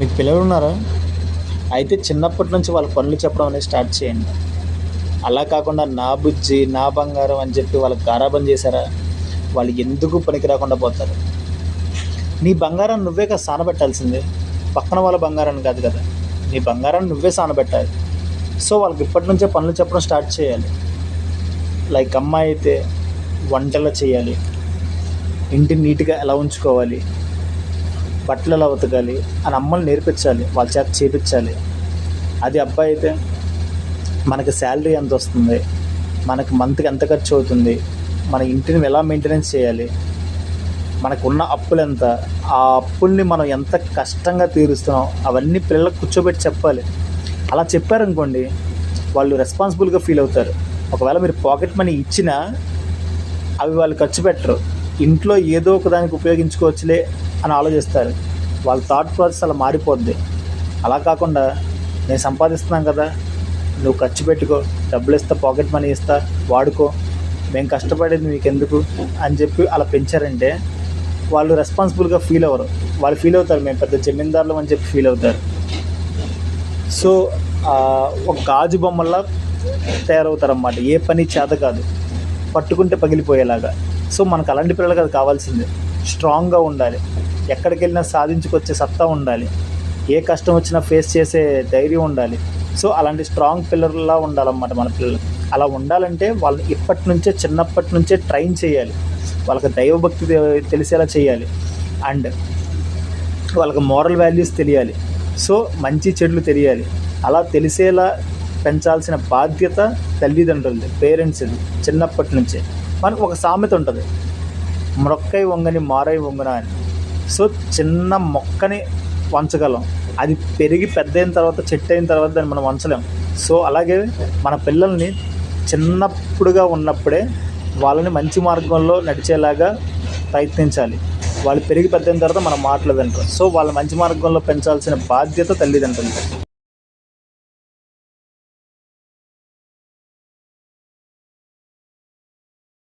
మీకు పిల్లలు ఉన్నారా? అయితే చిన్నప్పటి నుంచి వాళ్ళ పనులు చెప్పడం అనేది స్టార్ట్ చేయండి. అలా కాకుండా నా బుజ్జి, నా బంగారం అని చెప్పి వాళ్ళకి గారాబం చేశారా, వాళ్ళు ఎందుకు పనికి రాకుండా పోతారు. నీ బంగారాన్ని నువ్వే కదా సానబెట్టాల్సిందే, పక్కన వాళ్ళ బంగారాన్ని కాదు కదా. నీ బంగారాన్ని నువ్వే సానబెట్టాలి. సో వాళ్ళకి ఇప్పటి నుంచే పనులు చెప్పడం స్టార్ట్ చేయాలి. లైక్ అమ్మాయి అయితే వంటలు చేయాలి, ఇంటిని నీట్గా ఎలా ఉంచుకోవాలి, బట్టలు ఎలా ఉతకాలి అని అమ్మలు నేర్పించాలి, వాళ్ళ చేత చేపించాలి. అది అబ్బాయి అయితే మనకి శాలరీ ఎంత వస్తుంది, మనకి మంత్కి ఎంత ఖర్చు అవుతుంది, మన ఇంటిని ఎలా మెయింటెనెన్స్ చేయాలి, మనకున్న అప్పులు ఎంత, ఆ అప్పుల్ని మనం ఎంత కష్టంగా తీరుస్తున్నాం, అవన్నీ పిల్లలకు కూర్చోబెట్టి చెప్పాలి. అలా చెప్పారనుకోండి, వాళ్ళు రెస్పాన్సిబుల్గా ఫీల్ అవుతారు. ఒకవేళ మీరు పాకెట్ మనీ ఇచ్చినా అవి వాళ్ళు ఖర్చు పెట్టరు, ఇంట్లో ఏదో ఒక దానికి ఉపయోగించుకోవచ్చులే అని ఆలోచిస్తారు. వాళ్ళ థాట్ ప్రాసెస్ అలా మారిపోద్ది. అలా కాకుండా నేను సంపాదిస్తున్నాను కదా, నువ్వు ఖర్చు పెట్టుకో, డబ్బులు ఇస్తా, పాకెట్ మనీ ఇస్తా, వాడుకో, మేము కష్టపడేది మీకెందుకు అని చెప్పి అలా పెంచారంటే వాళ్ళు రెస్పాన్సిబుల్గా ఫీల్ అవ్వరు. వాళ్ళు ఫీల్ అవుతారు మేము పెద్ద జమీందారులు అని చెప్పి ఫీల్ అవుతారు. సో ఒక గాజు బొమ్మల్లా తయారవుతారన్నమాట. ఏ పని చేత కాదు, పట్టుకుంటే పగిలిపోయేలాగా. సో మనకు అలాంటి పిల్లలు అది కావాల్సిందే. స్ట్రాంగ్గా ఉండాలి, ఎక్కడికి వెళ్ళినా సాధించుకొచ్చే సత్తా ఉండాలి, ఏ కష్టం వచ్చినా ఫేస్ చేసే ధైర్యం ఉండాలి. సో అలాంటి స్ట్రాంగ్ పిల్లర్లా ఉండాలన్నమాట మన పిల్లలు. అలా ఉండాలంటే వాళ్ళని ఇప్పటి నుంచే, చిన్నప్పటి నుంచే ట్రైన్ చేయాలి. వాళ్ళకి దైవభక్తి తెలిసేలా చేయాలి, అండ్ వాళ్ళకి మోరల్ వాల్యూస్ తెలియాలి. సో మంచి చెడులు తెలియాలి. అలా తెలిసేలా పెంచాల్సిన బాధ్యత తల్లిదండ్రులది, పేరెంట్స్ది. చిన్నప్పటి నుంచే మనకు ఒక సామెత ఉంటుంది, మొక్కై వంగని మారై వంగున అని. సో చిన్న మొక్కని వంచగలం, అది పెరిగి పెద్ద అయిన తర్వాత, చెట్టు అయిన తర్వాత దాన్ని మనం వంచలేం. సో అలాగే మన పిల్లల్ని చిన్నప్పుడుగా ఉన్నప్పుడే వాళ్ళని మంచి మార్గంలో నడిచేలాగా ప్రయత్నించాలి. వాళ్ళు పెరిగి పెద్ద అయిన తర్వాత మన మాటలు వింటారు. సో వాళ్ళ మంచి మార్గంలో పెంచాల్సిన బాధ్యత తల్లిదండ్రులది.